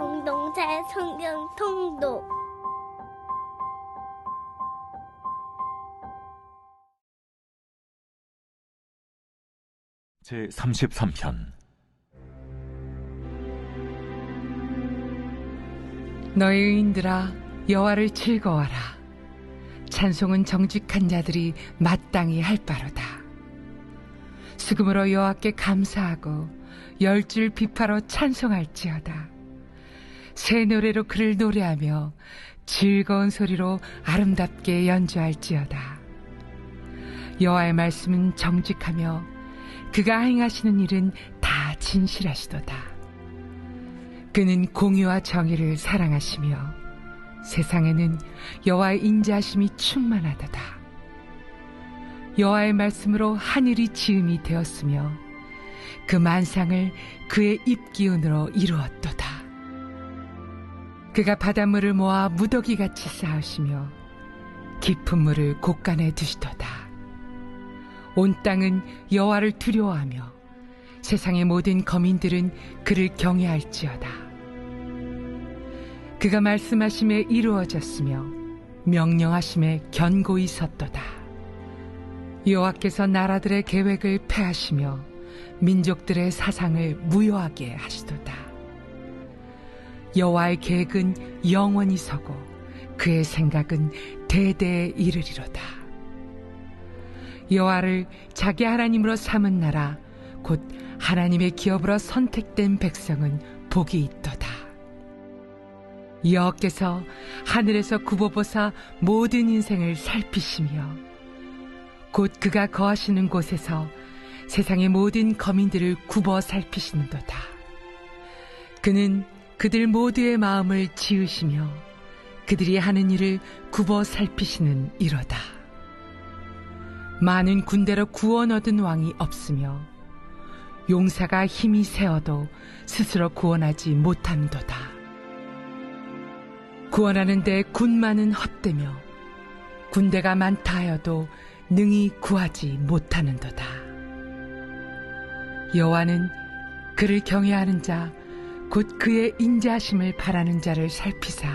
공동체 성경 통독 제33편. 너희 의인들아 여호와를 즐거워하라. 찬송은 정직한 자들이 마땅히 할 바로다. 수금으로 여호와께 감사하고 열줄 비파로 찬송할지어다. 새 노래로 그를 노래하며 즐거운 소리로 아름답게 연주할지어다. 여호와의 말씀은 정직하며 그가 행하시는 일은 다 진실하시도다. 그는 공의와 정의를 사랑하시며 세상에는 여호와의 인자하심이 충만하도다. 여호와의 말씀으로 하늘이 지음이 되었으며 그 만상을 그의 입기운으로 이루었도다. 그가 바닷물을 모아 무더기같이 쌓으시며 깊은 물을 곳간에 두시도다. 온 땅은 여호와를 두려워하며 세상의 모든 거민들은 그를 경외할지어다. 그가 말씀하심에 이루어졌으며 명령하심에 견고히 섰도다. 여호와께서 나라들의 계획을 폐하시며 민족들의 사상을 무효하게 하시도다. 여호와의 계획은 영원히 서고 그의 생각은 대대에 이르리로다. 여호와를 자기 하나님으로 삼은 나라 곧 하나님의 기업으로 선택된 백성은 복이 있도다. 여호와께서 하늘에서 굽어보사 모든 인생을 살피시며 곧 그가 거하시는 곳에서 세상의 모든 거민들을 굽어 살피시는도다. 그는 그들 모두의 마음을 지으시며 그들이 하는 일을 굽어 살피시는 이로다. 많은 군대로 구원 얻은 왕이 없으며 용사가 힘이 세어도 스스로 구원하지 못함도다. 구원하는데 군마는 헛되며 군대가 많다 하여도 능히 구하지 못하는도다. 여호와는 그를 경외하는 자 곧 그의 인자하심을 바라는 자를 살피사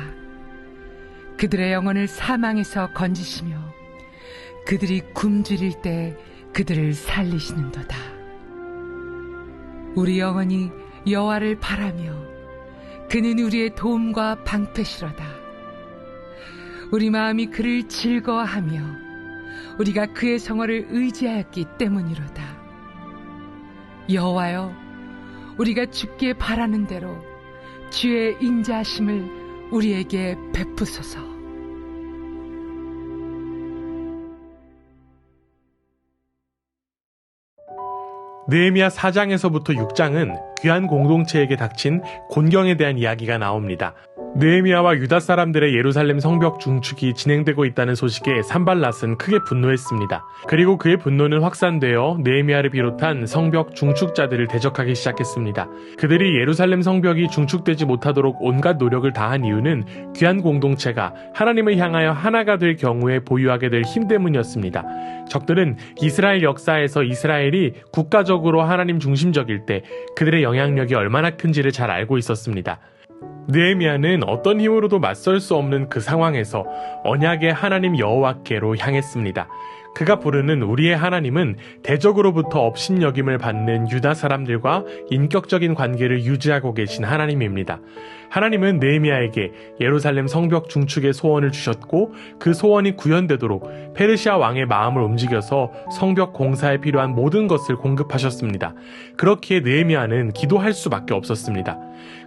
그들의 영혼을 사망에서 건지시며 그들이 굶주릴 때 그들을 살리시는도다. 우리 영혼이 여호와를 바라며 그는 우리의 도움과 방패시로다. 우리 마음이 그를 즐거워하며 우리가 그의 성호를 의지하였기 때문이로다. 여호와여, 우리가 주께 바라는 대로 주의 인자하심을 우리에게 베푸소서. 느헤미야 4장에서부터 6장은 귀한 공동체에게 닥친 곤경에 대한 이야기가 나옵니다. 느헤미야와 유다 사람들의 예루살렘 성벽 중축이 진행되고 있다는 소식에 산발랏은 크게 분노했습니다. 그리고 그의 분노는 확산되어 느헤미야를 비롯한 성벽 중축자들을 대적하기 시작했습니다. 그들이 예루살렘 성벽이 중축되지 못하도록 온갖 노력을 다한 이유는 귀한 공동체가 하나님을 향하여 하나가 될 경우에 보유하게 될 힘 때문이었습니다. 적들은 이스라엘 역사에서 이스라엘이 국가적으로 하나님 중심적일 때 그들의 영향력이 얼마나 큰지를 잘 알고 있었습니다. 느헤미야는 어떤 힘으로도 맞설 수 없는 그 상황에서 언약의 하나님 여호와께로 향했습니다. 그가 부르는 우리의 하나님은 대적으로부터 업신여김을 받는 유다 사람들과 인격적인 관계를 유지하고 계신 하나님입니다. 하나님은 느헤미야에게 예루살렘 성벽 중축의 소원을 주셨고 그 소원이 구현되도록 페르시아 왕의 마음을 움직여서 성벽 공사에 필요한 모든 것을 공급하셨습니다. 그렇기에 느헤미야는 기도할 수밖에 없었습니다.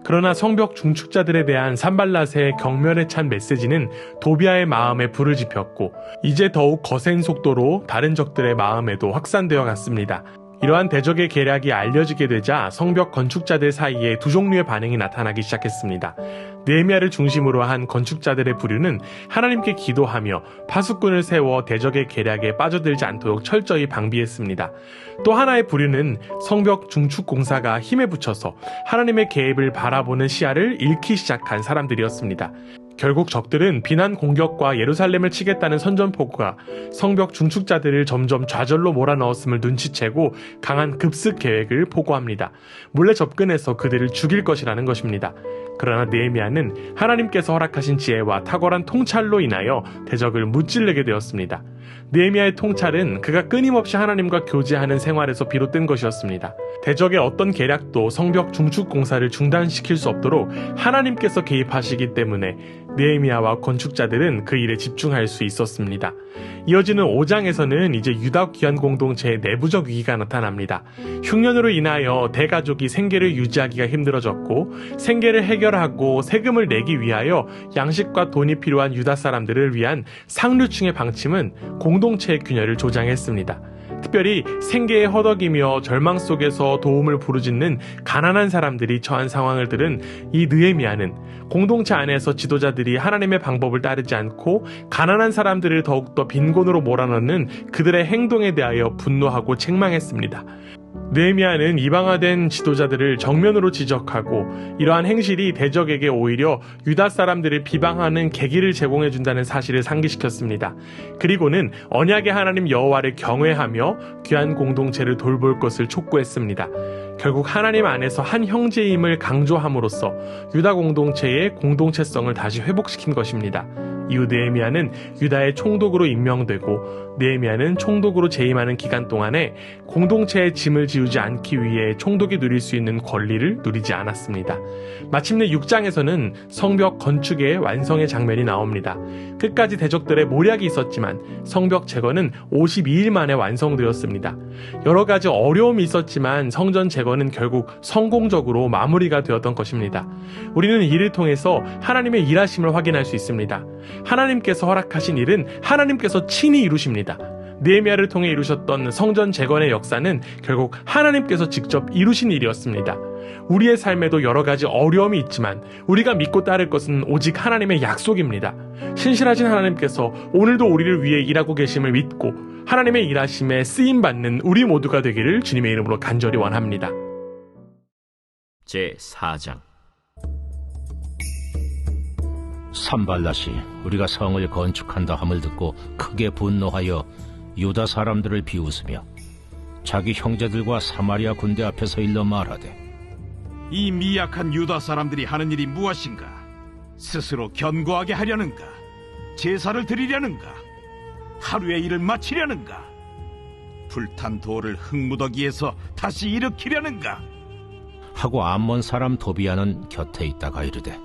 그러나 성벽 중축자들에 대한 산발랏의 경멸에 찬 메시지는 도비아의 마음에 불을 지폈고 이제 더욱 거센 속도로 다른 적들의 마음에도 확산되어 갔습니다. 이러한 대적의 계략이 알려지게 되자 성벽 건축자들 사이에 두 종류의 반응이 나타나기 시작했습니다. 느헤미야를 중심으로 한 건축자들의 부류는 하나님께 기도하며 파수꾼을 세워 대적의 계략에 빠져들지 않도록 철저히 방비했습니다. 또 하나의 부류는 성벽 중축 공사가 힘에 부쳐서 하나님의 개입을 바라보는 시야를 잃기 시작한 사람들이었습니다. 결국 적들은 비난 공격과 예루살렘을 치겠다는 선전포고가 성벽 중축자들을 점점 좌절로 몰아넣었음을 눈치채고 강한 급습 계획을 포고합니다. 몰래 접근해서 그들을 죽일 것이라는 것입니다. 그러나 느헤미야는 하나님께서 허락하신 지혜와 탁월한 통찰로 인하여 대적을 무찔르게 되었습니다. 느헤미야의 통찰은 그가 끊임없이 하나님과 교제하는 생활에서 비롯된 것이었습니다. 대적의 어떤 계략도 성벽 중축 공사를 중단시킬 수 없도록 하나님께서 개입하시기 때문에 느헤미야와 건축자들은 그 일에 집중할 수 있었습니다. 이어지는 5장에서는 이제 유다 귀환 공동체의 내부적 위기가 나타납니다. 흉년으로 인하여 대가족이 생계를 유지하기가 힘들어졌고 생계를 해결하고 세금을 내기 위하여 양식과 돈이 필요한 유다 사람들을 위한 상류층의 방침은 공동체의 균열을 조장했습니다. 특별히 생계에 허덕이며 절망 속에서 도움을 부르짖는 가난한 사람들이 처한 상황을 들은 이 느헤미야는 공동체 안에서 지도자들이 하나님의 방법을 따르지 않고 가난한 사람들을 더욱더 빈곤으로 몰아넣는 그들의 행동에 대하여 분노하고 책망했습니다. 느헤미야는 이방화된 지도자들을 정면으로 지적하고 이러한 행실이 대적에게 오히려 유다 사람들을 비방하는 계기를 제공해준다는 사실을 상기시켰습니다. 그리고는 언약의 하나님 여호와를 경외하며 귀한 공동체를 돌볼 것을 촉구했습니다. 결국 하나님 안에서 한 형제임을 강조함으로써 유다 공동체의 공동체성을 다시 회복시킨 것입니다. 이후 느헤미야는 유다의 총독으로 임명되고 느헤미야는 총독으로 재임하는 기간 동안에 공동체의 짐을 지우지 않기 위해 총독이 누릴 수 있는 권리를 누리지 않았습니다. 마침내 6장에서는 성벽 건축의 완성의 장면이 나옵니다. 끝까지 대적들의 모략이 있었지만 성벽 제거는 52일 만에 완성되었습니다. 여러 가지 어려움이 있었지만 성전 제거는 결국 성공적으로 마무리가 되었던 것입니다. 우리는 이를 통해서 하나님의 일하심을 확인할 수 있습니다. 하나님께서 허락하신 일은 하나님께서 친히 이루십니다. 느헤미야를 통해 이루셨던 성전 재건의 역사는 결국 하나님께서 직접 이루신 일이었습니다. 우리의 삶에도 여러 가지 어려움이 있지만 우리가 믿고 따를 것은 오직 하나님의 약속입니다. 신실하신 하나님께서 오늘도 우리를 위해 일하고 계심을 믿고 하나님의 일하심에 쓰임받는 우리 모두가 되기를 주님의 이름으로 간절히 원합니다. 제4장. 산발랏이 우리가 성을 건축한다 함을 듣고 크게 분노하여 유다 사람들을 비웃으며 자기 형제들과 사마리아 군대 앞에서 일러 말하되, 이 미약한 유다 사람들이 하는 일이 무엇인가? 스스로 견고하게 하려는가? 제사를 드리려는가? 하루의 일을 마치려는가? 불탄 돌을 흙무더기에서 다시 일으키려는가? 하고 암몬 사람 도비아는 곁에 있다가 이르되,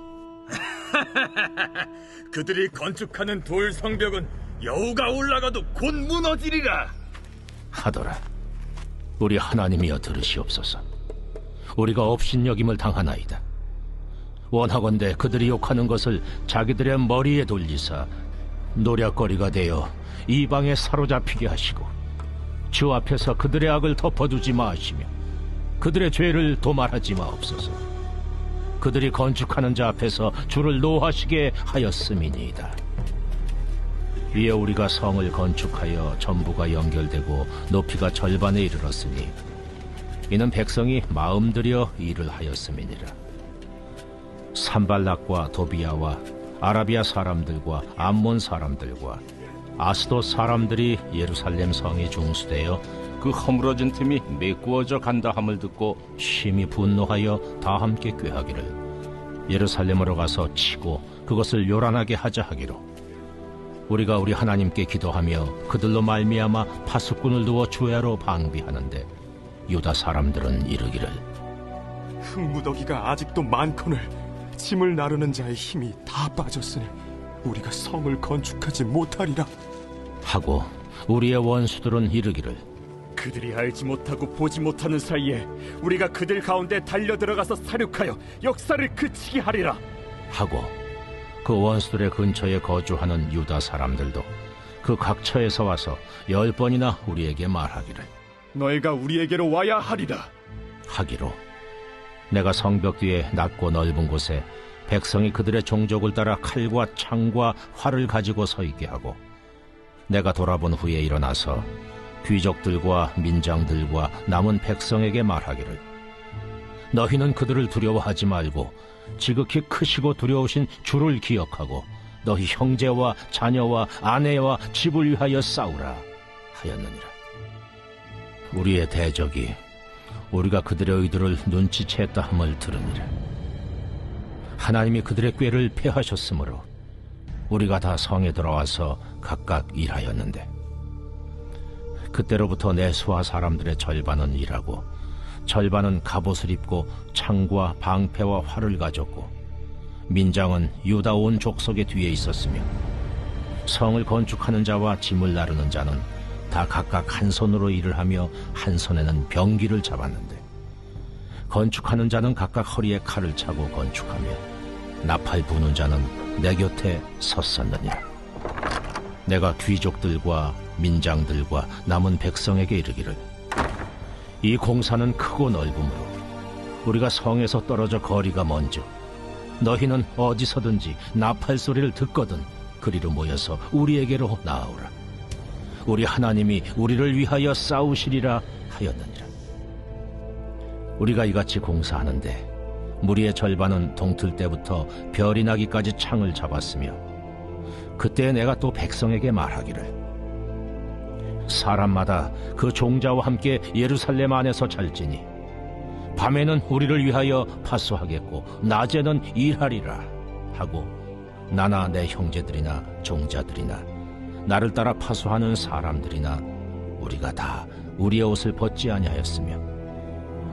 그들이 건축하는 돌 성벽은 여우가 올라가도 곧 무너지리라 하더라. 우리 하나님이여 들으시옵소서. 우리가 업신여김을 당하나이다. 원하건대 그들이 욕하는 것을 자기들의 머리에 돌리사 노략거리가 되어 이방에 사로잡히게 하시고 주 앞에서 그들의 악을 덮어두지 마시며 그들의 죄를 도말하지 마옵소서. 그들이 건축하는 자 앞에서 주를 노하시게 하였음이니이다. 이에 우리가 성을 건축하여 전부가 연결되고 높이가 절반에 이르렀으니 이는 백성이 마음들여 일을 하였음이니라. 산발락과 도비아와 아라비아 사람들과 암몬 사람들과 아스돗 사람들이 예루살렘 성이 중수되어 그 허물어진 틈이 메꾸어져 간다 함을 듣고 심히 분노하여 다 함께 꾀하기를 예루살렘으로 가서 치고 그것을 요란하게 하자 하기로 우리가 우리 하나님께 기도하며 그들로 말미암아 파수꾼을 두어 주야로 방비하는데 유다 사람들은 이르기를 흙무더기가 아직도 많거늘 짐을 나르는 자의 힘이 다 빠졌으니 우리가 성을 건축하지 못하리라 하고 우리의 원수들은 이르기를 그들이 알지 못하고 보지 못하는 사이에 우리가 그들 가운데 달려들어가서 사륙하여 역사를 그치게 하리라 하고 그 원수들의 근처에 거주하는 유다 사람들도 그 각처에서 와서 10번이나 우리에게 말하기를 너희가 우리에게로 와야 하리라 하기로 내가 성벽 뒤에 낮고 넓은 곳에 백성이 그들의 종족을 따라 칼과 창과 활을 가지고 서 있게 하고 내가 돌아본 후에 일어나서 귀족들과 민장들과 남은 백성에게 말하기를 너희는 그들을 두려워하지 말고 지극히 크시고 두려우신 주를 기억하고 너희 형제와 자녀와 아내와 집을 위하여 싸우라 하였느니라. 우리의 대적이 우리가 그들의 의도를 눈치챘다 함을 들으니라. 하나님이 그들의 꾀를 패하셨으므로 우리가 다 성에 들어와서 각각 일하였는데, 그때로부터 내 수하 사람들의 절반은 일하고 절반은 갑옷을 입고 창과 방패와 활을 가졌고, 민장은 유다 온 족속의 뒤에 있었으며, 성을 건축하는 자와 짐을 나르는 자는 다 각각 한 손으로 일을 하며 한 손에는 병기를 잡았는데, 건축하는 자는 각각 허리에 칼을 차고 건축하며 나팔 부는 자는 내 곁에 섰었느니라. 내가 귀족들과 민장들과 남은 백성에게 이르기를, 이 공사는 크고 넓으므로 우리가 성에서 떨어져 거리가 먼저 너희는 어디서든지 나팔 소리를 듣거든 그리로 모여서 우리에게로 나아오라. 우리 하나님이 우리를 위하여 싸우시리라 하였느니라. 우리가 이같이 공사하는데 무리의 절반은 동틀 때부터 별이 나기까지 창을 잡았으며, 그때 내가 또 백성에게 말하기를, 사람마다 그 종자와 함께 예루살렘 안에서 잘지니 밤에는 우리를 위하여 파수하겠고 낮에는 일하리라 하고, 나나 내 형제들이나 종자들이나 나를 따라 파수하는 사람들이나 우리가 다 우리의 옷을 벗지 아니하였으며,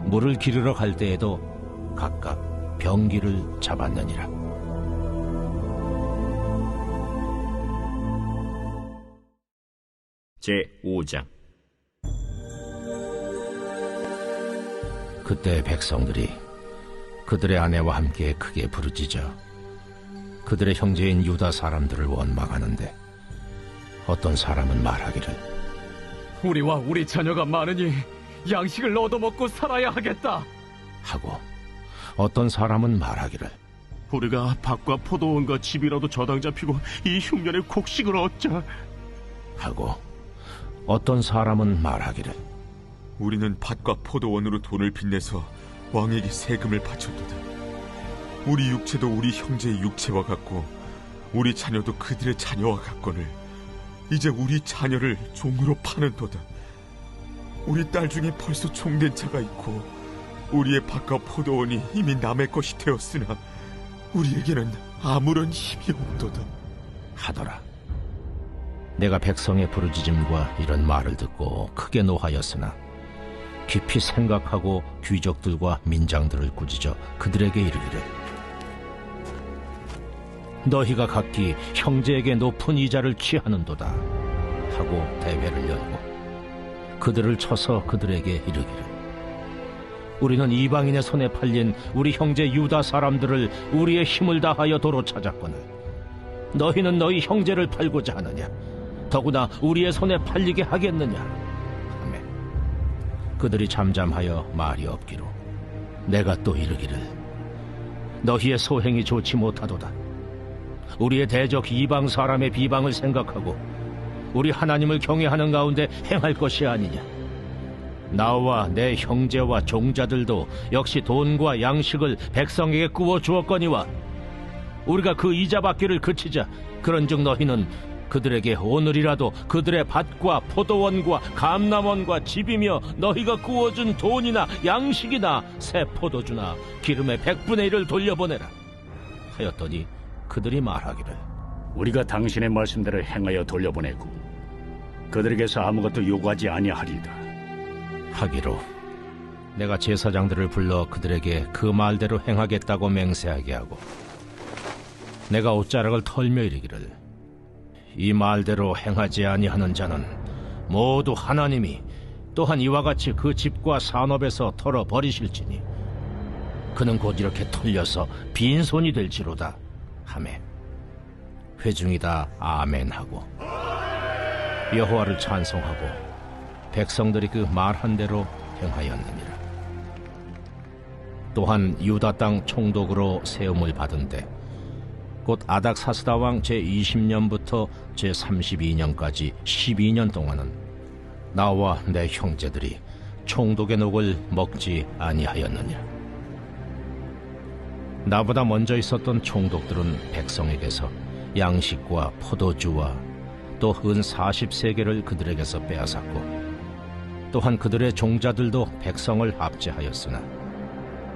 물을 기르러 갈 때에도 각각 병기를 잡았느니라. 제5장. 그때 백성들이 그들의 아내와 함께 크게 부르짖어 그들의 형제인 유다 사람들을 원망하는데, 어떤 사람은 말하기를, 우리와 우리 자녀가 많으니 양식을 얻어먹고 살아야 하겠다 하고, 어떤 사람은 말하기를, 우리가 밭과 포도원과 집이라도 저당 잡히고 이 흉년에 곡식을 얻자. 하고, 어떤 사람은 말하기를, 우리는 밭과 포도원으로 돈을 빚내서 왕에게 세금을 바쳤도다. 우리 육체도 우리 형제의 육체와 같고 우리 자녀도 그들의 자녀와 같거늘 이제 우리 자녀를 종으로 파는도다. 우리 딸 중에 벌써 종된 자가 있고 우리의 밭과 포도원이 이미 남의 것이 되었으나 우리에게는 아무런 힘이 없도다 하더라. 내가 백성의 부르짖음과 이런 말을 듣고 크게 노하였으나 깊이 생각하고 귀족들과 민장들을 꾸짖어 그들에게 이르기를, 너희가 각기 형제에게 높은 이자를 취하는도다 하고 대회를 열고 그들을 쳐서 그들에게 이르기를, 우리는 이방인의 손에 팔린 우리 형제 유다 사람들을 우리의 힘을 다하여 도로 찾았거늘 너희는 너희 형제를 팔고자 하느냐? 더구나 우리의 손에 팔리게 하겠느냐 하매, 그들이 잠잠하여 말이 없기로 내가 또 이르기를, 너희의 소행이 좋지 못하도다. 우리의 대적 이방 사람의 비방을 생각하고 우리 하나님을 경외하는 가운데 행할 것이 아니냐. 나와 내 형제와 종자들도 역시 돈과 양식을 백성에게 꾸어 주었거니와 우리가 그 이자 받기를 그치자. 그런즉 너희는 그들에게 오늘이라도 그들의 밭과 포도원과 감람원과 집이며 너희가 구워준 돈이나 양식이나 새 포도주나 기름의 100분의 1을 돌려보내라 하였더니 그들이 말하기를, 우리가 당신의 말씀대로 행하여 돌려보내고 그들에게서 아무것도 요구하지 아니하리이다 하기로 내가 제사장들을 불러 그들에게 그 말대로 행하겠다고 맹세하게 하고, 내가 옷자락을 털며 이르기를, 이 말대로 행하지 아니하는 자는 모두 하나님이 또한 이와 같이 그 집과 산업에서 털어 버리실지니 그는 곧 이렇게 털려서 빈손이 될지로다 하매, 회중이 다 아멘하고 여호와를 찬송하고 백성들이 그 말한 대로 행하였느니라. 또한 유다 땅 총독으로 세움을 받은데 곧 아닥사스다 왕 제20년부터 제32년까지 12년 동안은 나와 내 형제들이 총독의 녹을 먹지 아니하였느니라. 나보다 먼저 있었던 총독들은 백성에게서 양식과 포도주와 또 은 40세겔을 그들에게서 빼앗았고 또한 그들의 종자들도 백성을 압제하였으나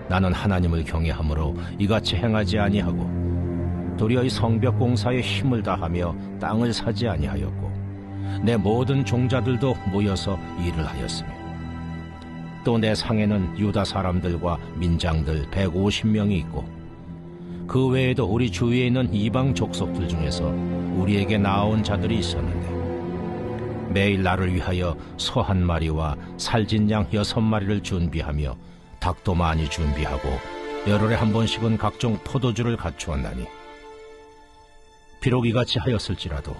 나는 하나님을 경외함으로 이같이 행하지 아니하고 도리어 이 성벽 공사에 힘을 다하며 땅을 사지 아니하였고 내 모든 종자들도 모여서 일을 하였으며 또 내 상에는 유다 사람들과 민장들 150명이 있고 그 외에도 우리 주위에 있는 이방 족속들 중에서 우리에게 나아온 자들이 있었는데 매일 나를 위하여 소 1마리와 살진 양 6마리를 준비하며 닭도 많이 준비하고 열흘에 한 번씩은 각종 포도주를 갖추었나니 비록 이같이 하였을지라도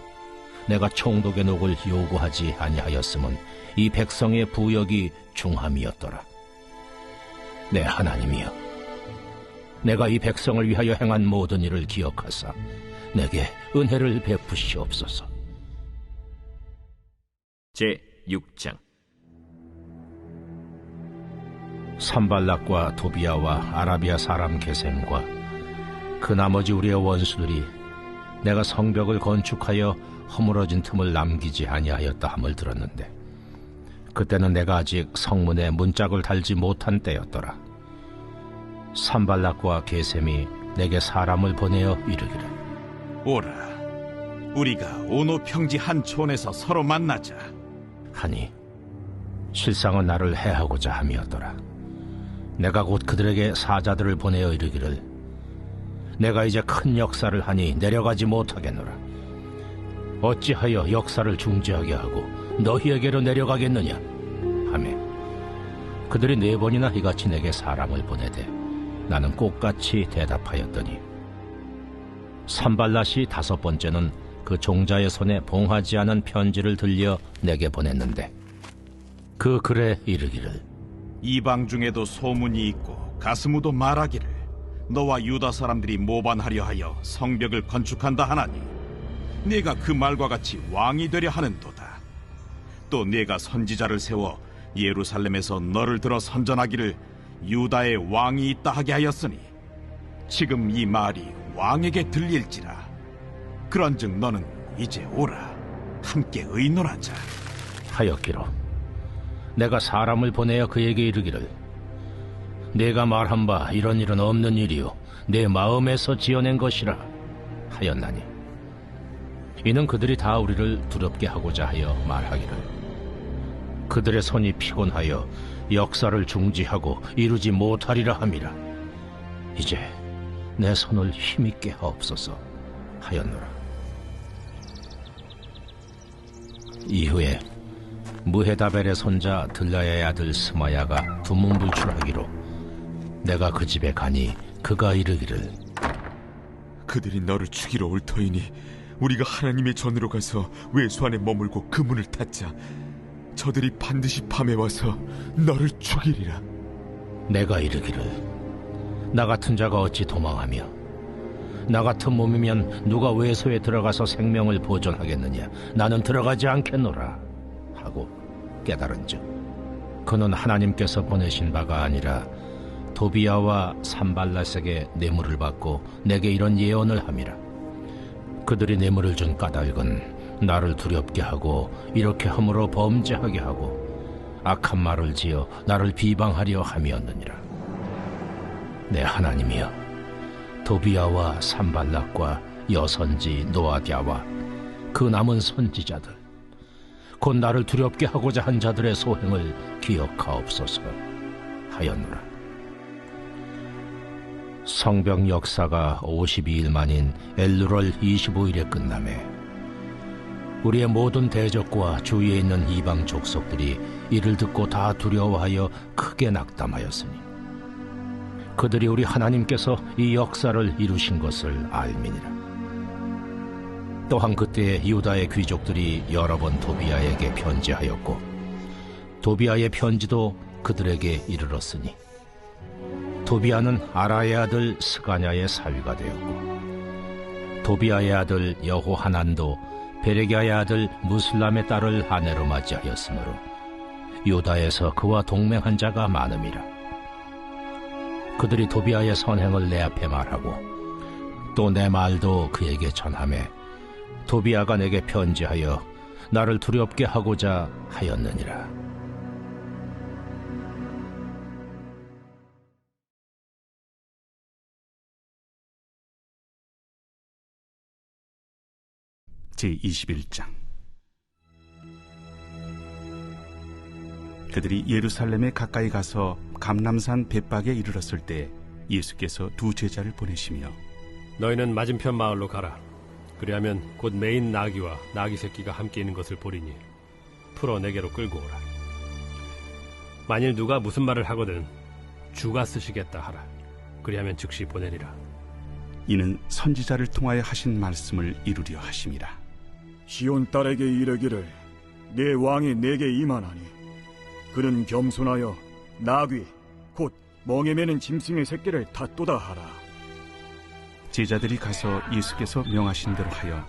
내가 총독의 녹을 요구하지 아니하였음은 이 백성의 부역이 중함이었더라. 내 하나님이여, 내가 이 백성을 위하여 행한 모든 일을 기억하사 내게 은혜를 베푸시옵소서. 제6장 산발락과 도비아와 아라비아 사람 게셈과 그 나머지 우리의 원수들이 내가 성벽을 건축하여 허물어진 틈을 남기지 아니하였다 함을 들었는데 그때는 내가 아직 성문에 문짝을 달지 못한 때였더라. 산발락과 게셈이 내게 사람을 보내어 이르기를 오라, 우리가 오노 평지 한 촌에서 서로 만나자 하니 실상은 나를 해하고자 함이었더라. 내가 곧 그들에게 사자들을 보내어 이르기를 내가 이제 큰 역사를 하니 내려가지 못하겠노라. 어찌하여 역사를 중지하게 하고 너희에게로 내려가겠느냐 하매 그들이 4번이나 이같이 내게 사람을 보내되 나는 꽃같이 대답하였더니 산발랏이 5번째는 그 종자의 손에 봉하지 않은 편지를 들려 내게 보냈는데 그 글에 이르기를 이방 중에도 소문이 있고 가스무도 말하기를 너와 유다 사람들이 모반하려 하여 성벽을 건축한다 하나니 네가 그 말과 같이 왕이 되려 하는도다. 또 네가 선지자를 세워 예루살렘에서 너를 들어 선전하기를 유다의 왕이 있다 하게 하였으니 지금 이 말이 왕에게 들릴지라. 그런즉 너는 이제 오라, 함께 의논하자 하였기로 내가 사람을 보내어 그에게 이르기를 내가 말한 바 이런 일은 없는 일이요 내 마음에서 지어낸 것이라 하였나니 이는 그들이 다 우리를 두렵게 하고자 하여 말하기를 그들의 손이 피곤하여 역사를 중지하고 이루지 못하리라 함이라. 이제 내 손을 힘있게 하옵소서 하였노라. 이후에 무헤다벨의 손자 들라야의 아들 스마야가 두문불출하기로 내가 그 집에 가니 그가 이르기를 그들이 너를 죽이러 올 터이니 우리가 하나님의 전으로 가서 외수 안에 머물고 그 문을 닫자. 저들이 반드시 밤에 와서 너를 죽이리라. 내가 이르기를 나 같은 자가 어찌 도망하며 나 같은 몸이면 누가 외소에 들어가서 생명을 보존하겠느냐. 나는 들어가지 않겠노라 하고 깨달은즉 그는 하나님께서 보내신 바가 아니라 도비아와 산발랏에게 뇌물을 받고 내게 이런 예언을 함이라. 그들이 뇌물을 준 까닭은 나를 두렵게 하고 이렇게 함으로 범죄하게 하고 악한 말을 지어 나를 비방하려 함이었느니라. 내 하나님이여, 도비아와 산발락과 여선지 노아디아와 그 남은 선지자들 곧 나를 두렵게 하고자 한 자들의 소행을 기억하옵소서 하였노라. 성벽 역사가 52일 만인 엘루럴 25일에 끝나매 우리의 모든 대적과 주위에 있는 이방 족속들이 이를 듣고 다 두려워하여 크게 낙담하였으니 그들이 우리 하나님께서 이 역사를 이루신 것을 알미니라. 또한 그때 유다의 귀족들이 여러 번 도비아에게 편지하였고 도비아의 편지도 그들에게 이르렀으니 도비아는 아라의 아들 스가냐의 사위가 되었고 도비아의 아들 여호하난도 베레기아의 아들 무슬람의 딸을 아내로 맞이하였으므로 유다에서 그와 동맹한 자가 많음이라. 그들이 도비아의 선행을 내 앞에 말하고 또 내 말도 그에게 전하매 도비아가 내게 편지하여 나를 두렵게 하고자 하였느니라. 제21장. 그들이 예루살렘에 가까이 가서 감람산 벳박에 이르렀을 때 예수께서 두 제자를 보내시며 너희는 맞은편 마을로 가라. 그리하면 곧 매인 나귀와 나귀 새끼가 함께 있는 것을 보리니 풀어 내게로 끌고 오라. 만일 누가 무슨 말을 하거든 주가 쓰시겠다 하라. 그리하면 즉시 보내리라. 이는 선지자를 통하여 하신 말씀을 이루려 하심이라. 시온 딸에게 이르기를 내 왕이 내게 임하나니 그는 겸손하여 나귀 곧 멍에 매는 짐승의 새끼를 닫도다 하라. 제자들이 가서 예수께서 명하신 대로 하여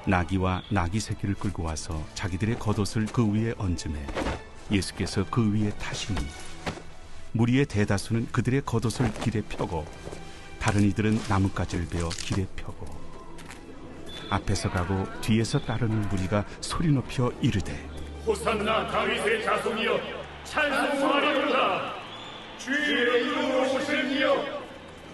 나귀와 나귀 새끼를 끌고 와서 자기들의 겉옷을 그 위에 얹음에 예수께서 그 위에 타시니 무리의 대다수는 그들의 겉옷을 길에 펴고 다른 이들은 나뭇가지를 베어 길에 펴고 앞에서 가고 뒤에서 따르는 무리가 소리 높여 이르되 호산나 다윗의 자손이여 찬송하리로다. 주의 이름으로 오시는 이여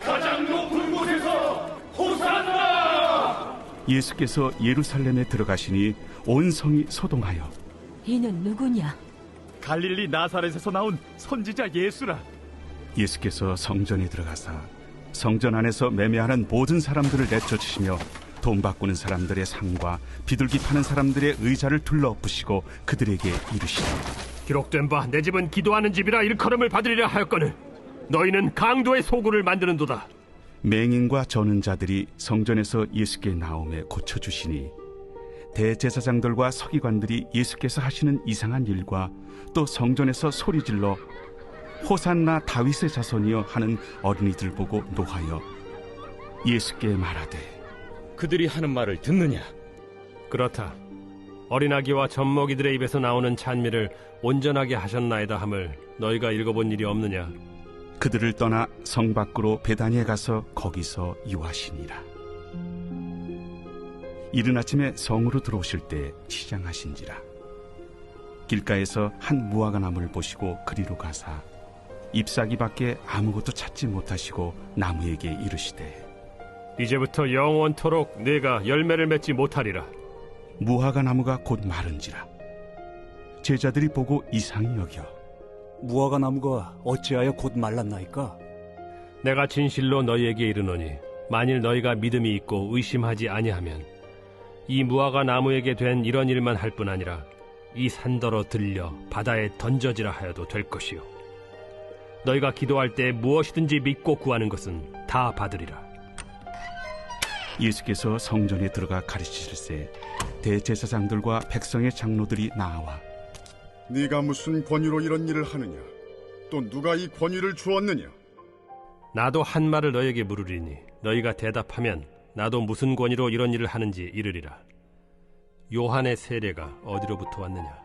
가장 높은 곳에서 호산나. 예수께서 예루살렘에 들어가시니 온 성이 소동하여 이는 누구냐? 갈릴리 나사렛에서 나온 선지자 예수라. 예수께서 성전에 들어가사 성전 안에서 매매하는 모든 사람들을 내쫓으시며 돈 바꾸는 사람들의 상과 비둘기 파는 사람들의 의자를 둘러엎으시고 그들에게 이르시되 기록된 바 내 집은 기도하는 집이라 일컬음을 받으리라 하였거늘 너희는 강도의 소굴을 만드는도다. 맹인과 저는 자들이 성전에서 예수께 나오매 고쳐주시니 대제사장들과 서기관들이 예수께서 하시는 이상한 일과 또 성전에서 소리질러 호산나 다윗의 자손이여 하는 어린이들 보고 노하여 예수께 말하되 그들이 하는 말을 듣느냐? 그렇다. 어린아기와 젖먹이들의 입에서 나오는 찬미를 온전하게 하셨나이다 함을 너희가 읽어본 일이 없느냐? 그들을 떠나 성 밖으로 베다니에 가서 거기서 유하시니라. 이른 아침에 성으로 들어오실 때 시장하신지라. 길가에서 한 무화과 나무를 보시고 그리로 가사 잎사귀밖에 아무것도 찾지 못하시고 나무에게 이르시되 이제부터 영원토록 네가 열매를 맺지 못하리라. 무화과 나무가 곧 마른지라. 제자들이 보고 이상히 여겨 무화과 나무가 어찌하여 곧 말랐나이까? 내가 진실로 너희에게 이르노니 만일 너희가 믿음이 있고 의심하지 아니하면 이 무화과 나무에게 된 이런 일만 할 뿐 아니라 이 산더러 들려 바다에 던져지라 하여도 될 것이요 너희가 기도할 때 무엇이든지 믿고 구하는 것은 다 받으리라. 예수께서 성전에 들어가 가르치실세 대제사장들과 백성의 장로들이 나와 네가 무슨 권위로 이런 일을 하느냐? 또 누가 이 권위를 주었느냐? 나도 한 말을 너희에게 물으리니 너희가 대답하면 나도 무슨 권위로 이런 일을 하는지 이르리라. 요한의 세례가 어디로부터 왔느냐?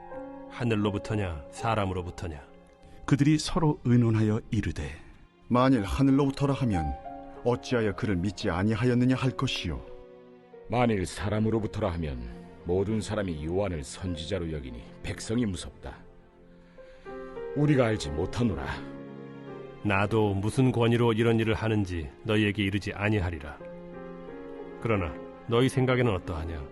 하늘로부터냐 사람으로부터냐? 그들이 서로 의논하여 이르되 만일 하늘로부터라 하면 어찌하여 그를 믿지 아니하였느냐 할 것이요 만일 사람으로부터라 하면 모든 사람이 요한을 선지자로 여기니 백성이 무섭다. 우리가 알지 못하노라. 나도 무슨 권위로 이런 일을 하는지 너희에게 이르지 아니하리라. 그러나 너희 생각에는 어떠하냐?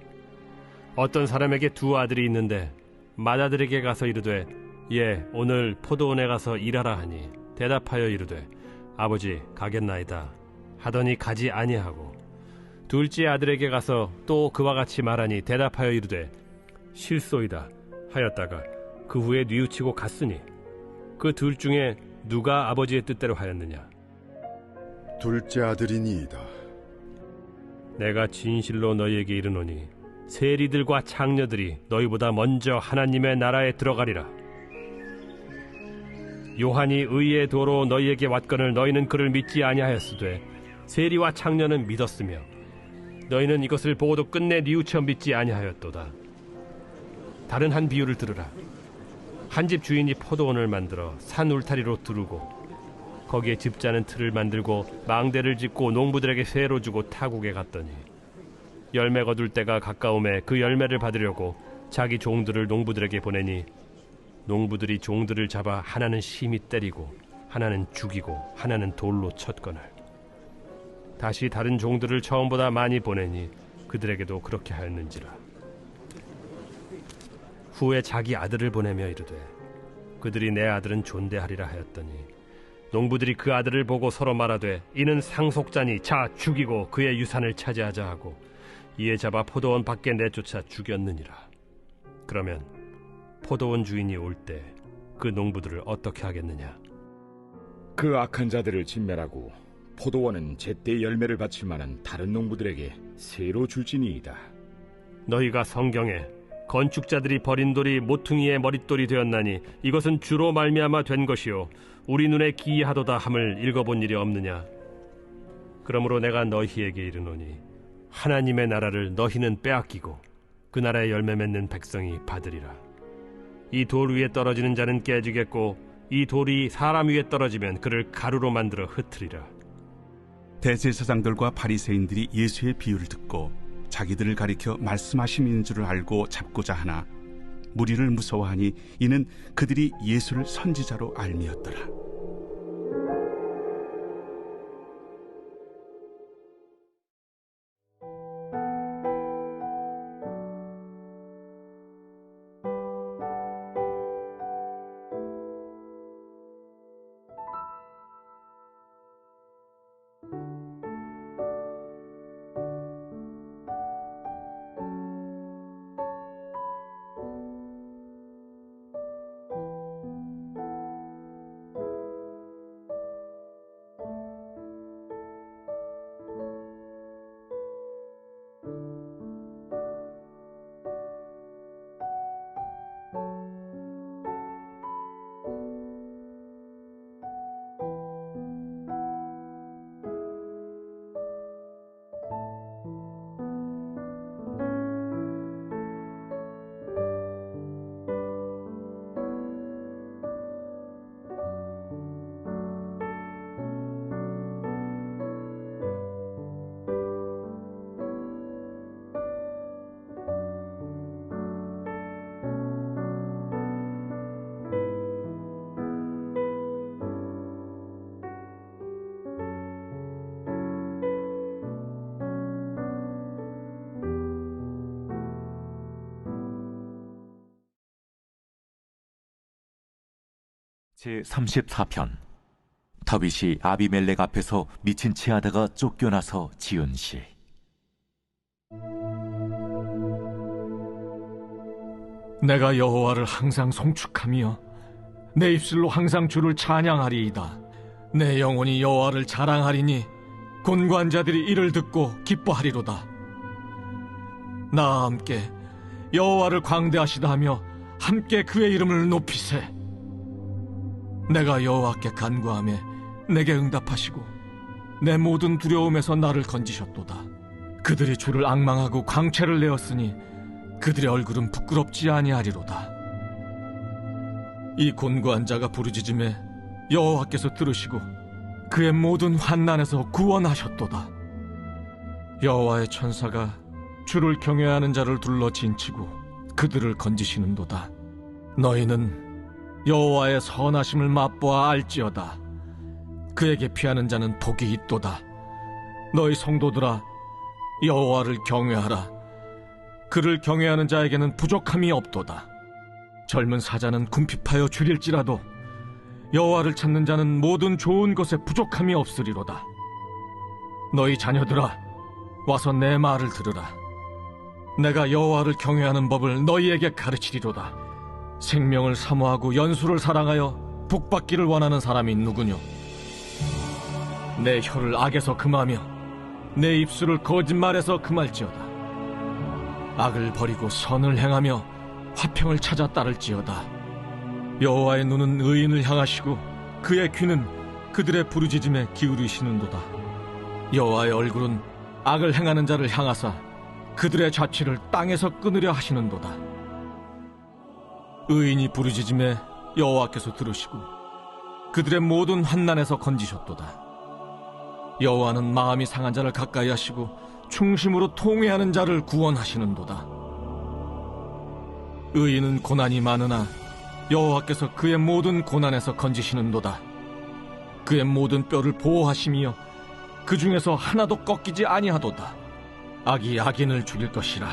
어떤 사람에게 두 아들이 있는데 맏아들에게 가서 이르되 예 오늘 포도원에 가서 일하라 하니 대답하여 이르되 아버지 가겠나이다 하더니 가지 아니하고 둘째 아들에게 가서 또 그와 같이 말하니 대답하여 이르되 실소이다 하였다가 그 후에 뉘우치고 갔으니 그 둘 중에 누가 아버지의 뜻대로 하였느냐? 둘째 아들이니이다. 내가 진실로 너희에게 이르노니 세리들과 창녀들이 너희보다 먼저 하나님의 나라에 들어가리라. 요한이 의의 도로 너희에게 왔거늘 너희는 그를 믿지 아니하였으되 세리와 창녀는 믿었으며 너희는 이것을 보고도 끝내 뉘우쳐 믿지 아니하였도다. 다른 한 비유를 들으라. 한 집 주인이 포도원을 만들어 산 울타리로 두르고 거기에 즙자는 틀을 만들고 망대를 짓고 농부들에게 세로 주고 타국에 갔더니 열매 거둘 때가 가까움에 그 열매를 받으려고 자기 종들을 농부들에게 보내니 농부들이 종들을 잡아 하나는 심히 때리고 하나는 죽이고 하나는 돌로 쳤거늘 다시 다른 종들을 처음보다 많이 보내니 그들에게도 그렇게 하였는지라. 후에 자기 아들을 보내며 이르되 그들이 내 아들은 존대하리라 하였더니 농부들이 그 아들을 보고 서로 말하되 이는 상속자니 자 죽이고 그의 유산을 차지하자 하고 이에 잡아 포도원 밖에 내쫓아 죽였느니라. 그러면 포도원 주인이 올 때 그 농부들을 어떻게 하겠느냐? 그 악한 자들을 진멸하고 포도원은 제때 열매를 바칠 만한 다른 농부들에게 새로 줄지니이다. 너희가 성경에 건축자들이 버린 돌이 모퉁이의 머릿돌이 되었나니 이것은 주로 말미암아 된 것이요 우리 눈에 기이하도다 함을 읽어본 일이 없느냐? 그러므로 내가 너희에게 이르노니 하나님의 나라를 너희는 빼앗기고 그 나라의 열매 맺는 백성이 받으리라. 이 돌 위에 떨어지는 자는 깨지겠고 이 돌이 사람 위에 떨어지면 그를 가루로 만들어 흩으리라. 대제사장들과 바리새인들이 예수의 비유를 듣고 자기들을 가리켜 말씀하심인 줄을 알고 잡고자 하나 무리를 무서워하니 이는 그들이 예수를 선지자로 알미었더라. 제34편 다윗이 아비멜렉 앞에서 미친 채 하다가 쫓겨나서 지은 시. 내가 여호와를 항상 송축하며 내 입술로 항상 주를 찬양하리이다. 내 영혼이 여호와를 자랑하리니 곤고한자들이 이를 듣고 기뻐하리로다. 나와 함께 여호와를 광대하시다 하며 함께 그의 이름을 높이세. 내가 여호와께 간구하며 내게 응답하시고 내 모든 두려움에서 나를 건지셨도다. 그들이 주를 앙망하고 광채를 내었으니 그들의 얼굴은 부끄럽지 아니하리로다. 이 곤고한 자가 부르짖음에 여호와께서 들으시고 그의 모든 환난에서 구원하셨도다. 여호와의 천사가 주를 경외하는 자를 둘러 진치고 그들을 건지시는도다. 너희는 여호와의 선하심을 맛보아 알지어다. 그에게 피하는 자는 복이 있도다. 너희 성도들아, 여호와를 경외하라. 그를 경외하는 자에게는 부족함이 없도다. 젊은 사자는 궁핍하여 줄일지라도 여호와를 찾는 자는 모든 좋은 것에 부족함이 없으리로다. 너희 자녀들아, 와서 내 말을 들으라. 내가 여호와를 경외하는 법을 너희에게 가르치리로다. 생명을 사모하고 연수를 사랑하여 복받기를 원하는 사람이 누구뇨? 내 혀를 악에서 금하며 내 입술을 거짓말에서 금할지어다. 악을 버리고 선을 행하며 화평을 찾아 따를지어다. 여호와의 눈은 의인을 향하시고 그의 귀는 그들의 부르짖음에 기울이시는도다. 여호와의 얼굴은 악을 행하는 자를 향하사 그들의 자취를 땅에서 끊으려 하시는도다. 의인이 부르짖음에 여호와께서 들으시고 그들의 모든 환난에서 건지셨도다. 여호와는 마음이 상한 자를 가까이 하시고 충심으로 통회하는 자를 구원하시는도다. 의인은 고난이 많으나 여호와께서 그의 모든 고난에서 건지시는도다. 그의 모든 뼈를 보호하시며 그 중에서 하나도 꺾이지 아니하도다. 악이 악인을 죽일 것이라.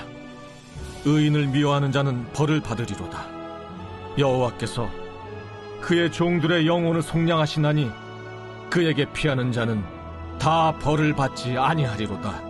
의인을 미워하는 자는 벌을 받으리로다. 여호와께서 그의 종들의 영혼을 속량하시나니 그에게 피하는 자는 다 벌을 받지 아니하리로다.